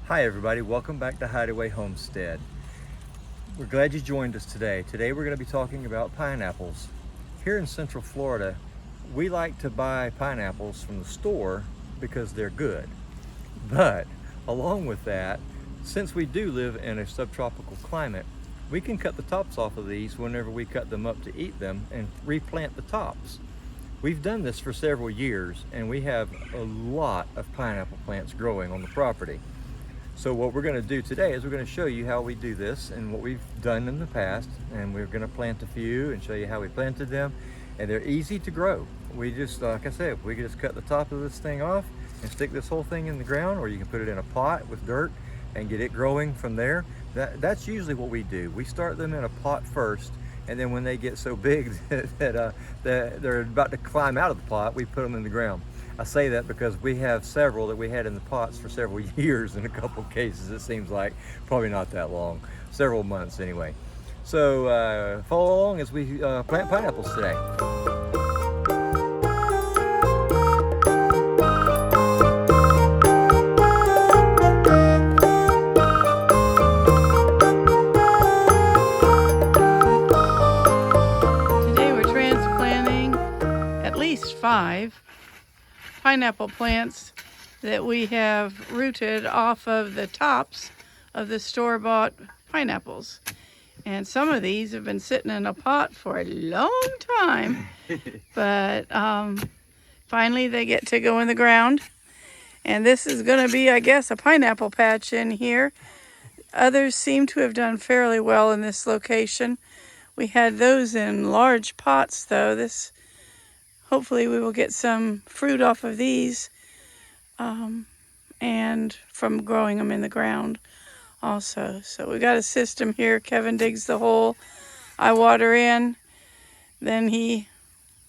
Hi everybody, welcome back to Hideaway Homestead. We're glad you joined us today. Today we're going to be talking about pineapples. Here in Central Florida, we like to buy pineapples from the store because they're good. But along with that, since we do live in a subtropical climate, we can cut the tops off of these whenever we cut them up to eat them and replant the tops. We've done this for several years and we have a lot of pineapple plants growing on the property. So what we're going to do today is we're going to show you how we do this and what we've done in the past, and we're going to plant a few and show you how we planted them. And they're easy to grow. We just, like I said, we can just cut the top of this thing off and stick this whole thing in the ground, or you can put it in a pot with dirt and get it growing from there. That's usually what we do. We start them in a pot first, and then when they get so big that they're about to climb out of the pot, we put them in the ground. I say that because we have several that we had in the pots for several years in a couple cases. It seems like probably not that long, several months anyway. So follow along as we plant pineapples today. Today we're transplanting at least 5 pineapple plants that we have rooted off of the tops of the store-bought pineapples. And some of these have been sitting in a pot for a long time, but finally they get to go in the ground. And this is going to be, I guess, a pineapple patch in here. Others seem to have done fairly well in this location. We had those in large pots though. Hopefully we will get some fruit off of these and from growing them in the ground also. So we got a system here. Kevin digs the hole, I water in, then he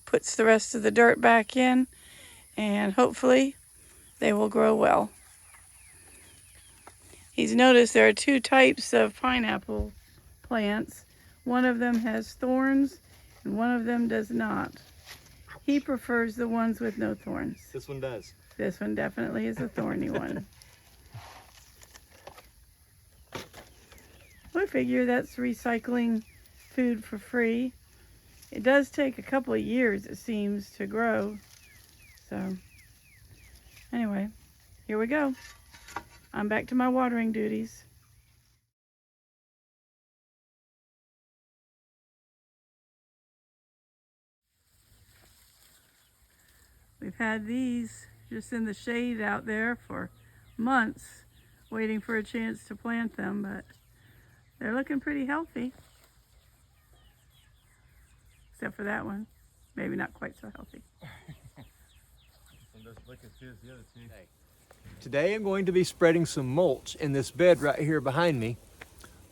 puts the rest of the dirt back in, and hopefully they will grow well. He's noticed there are 2 types of pineapple plants. One of them has thorns and one of them does not. He prefers the ones with no thorns. This one does. This one definitely is a thorny one. I figure that's recycling food for free. It does take a couple of years, it seems, to grow. So, anyway, here we go. I'm back to my watering duties. We've had these just in the shade out there for months, waiting for a chance to plant them, but they're looking pretty healthy. Except for that one. Maybe not quite so healthy. Doesn't look as good as the other 2. Today I'm going to be spreading some mulch in this bed right here behind me.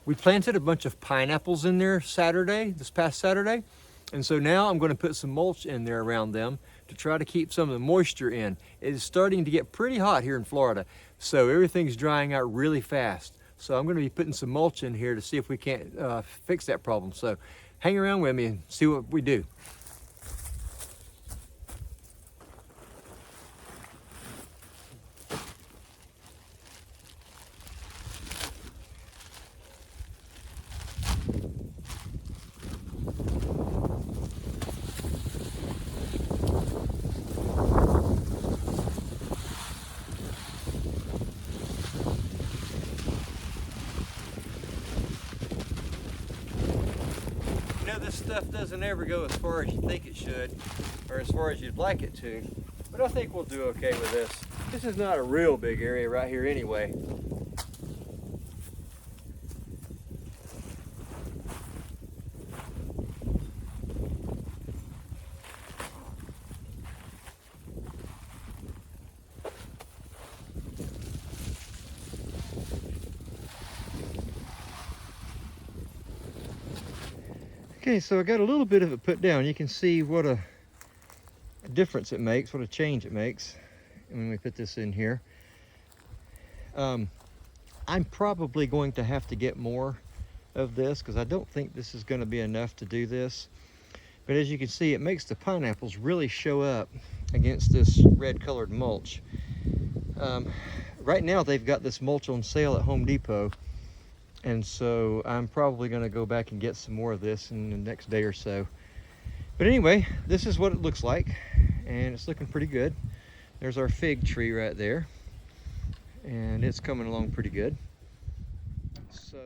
We planted a bunch of pineapples in there this past Saturday. And so now I'm going to put some mulch in there around them to try to keep some of the moisture in. It is starting to get pretty hot here in Florida, so everything's drying out really fast. So I'm going to be putting some mulch in here to see if we can't fix that problem. So hang around with me and see what we do. This stuff doesn't ever go as far as you think it should, or as far as you'd like it to, but I think we'll do okay with this. This is not a real big area right here anyway. Okay, so I got a little bit of it put down. You can see what a difference it makes, what a change it makes when we put this in here. I'm probably going to have to get more of this because I don't think this is going to be enough to do this. But as you can see, it makes the pineapples really show up against this red colored mulch. right now they've got this mulch on sale at Home Depot, and so I'm probably going to go back and get some more of this in the next day or so. But anyway, this is what it looks like, and it's looking pretty good. There's our fig tree right there, and it's coming along pretty good. So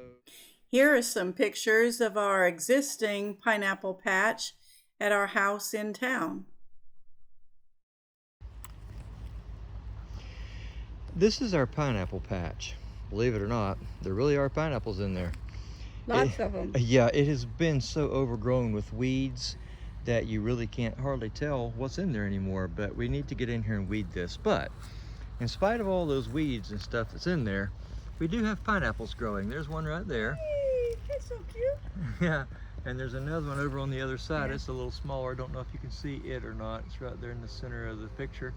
here are some pictures of our existing pineapple patch at our house in town. This is our pineapple patch. Believe it or not, there really are pineapples in there. Lots of them. Yeah, it has been so overgrown with weeds that you really can't hardly tell what's in there anymore, but we need to get in here and weed this. But in spite of all those weeds and stuff that's in there, we do have pineapples growing. There's one right there. Hey, that's so cute. Yeah, and there's another one over on the other side. Yeah. It's a little smaller. I don't know if you can see it or not. It's right there in the center of the picture.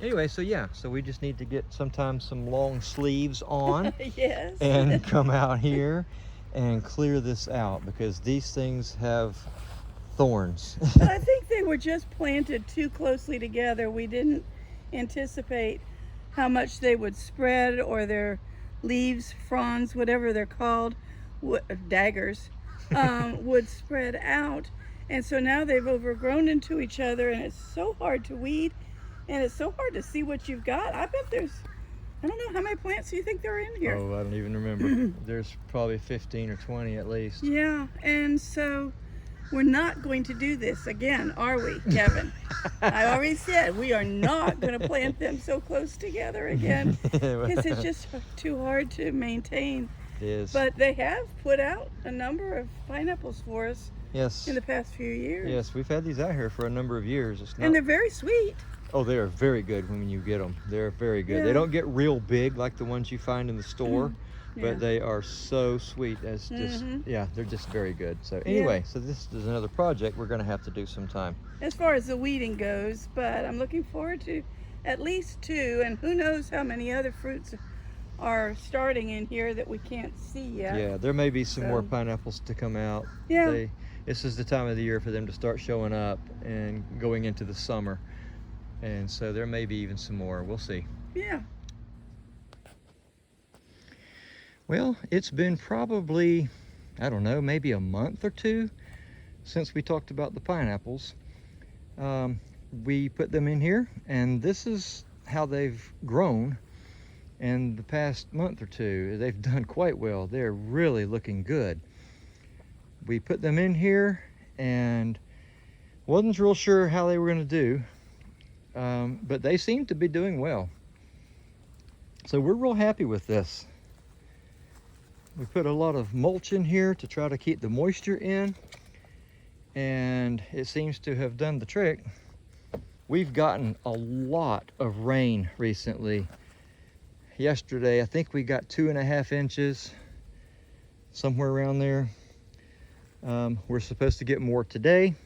Anyway, so yeah, so we just need to get sometimes some long sleeves on. Yes. And come out here and clear this out, because these things have thorns. I think they were just planted too closely together. We didn't anticipate how much they would spread, or their leaves, fronds, whatever they're called, daggers, would spread out. And so now they've overgrown into each other, and it's so hard to weed. And it's so hard to see what you've got. I bet there's, I don't know, how many plants do you think there are in here? Oh, I don't even remember. There's probably 15 or 20 at least. Yeah, and so we're not going to do this again, are we, Kevin? I already said we are not going to plant them so close together again, because it's just too hard to maintain. It is. But they have put out a number of pineapples for us. Yes. In the past few years. Yes, we've had these out here for a number of years. It's not... And they're very sweet. Oh, they are very good when you get them. They're very good. Yeah. They don't get real big like the ones you find in the store, yeah. but they are so sweet. As just yeah, they're just very good. So anyway, so this is another project we're going to have to do sometime. As far as the weeding goes, but I'm looking forward to at least 2, and who knows how many other fruits are starting in here that we can't see yet. Yeah, there may be some more pineapples to come out. Yeah. This is the time of the year for them to start showing up and going into the summer. And so there may be even some more. We'll see. Yeah. Well, it's been probably, I don't know, maybe a month or 2 since we talked about the pineapples. We put them in here, and this is how they've grown in the past month or 2. They've done quite well. They're really looking good. We put them in here and wasn't real sure how they were going to do. But they seem to be doing well. So we're real happy with this. We put a lot of mulch in here to try to keep the moisture in, and it seems to have done the trick. We've gotten a lot of rain recently. Yesterday, I think we got 2.5 inches, somewhere around there. We're supposed to get more today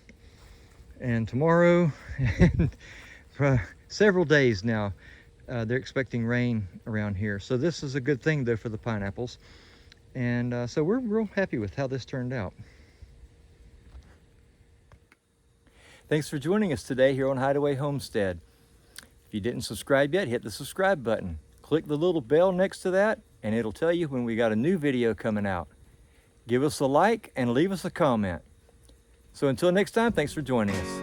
and tomorrow, and for several days now, they're expecting rain around here. So this is a good thing though for the pineapples. And so we're real happy with how this turned out. Thanks for joining us today here on Hideaway Homestead. If you didn't subscribe yet, hit the subscribe button. Click the little bell next to that, and it'll tell you when we got a new video coming out. Give us a like and leave us a comment. So until next time, thanks for joining us.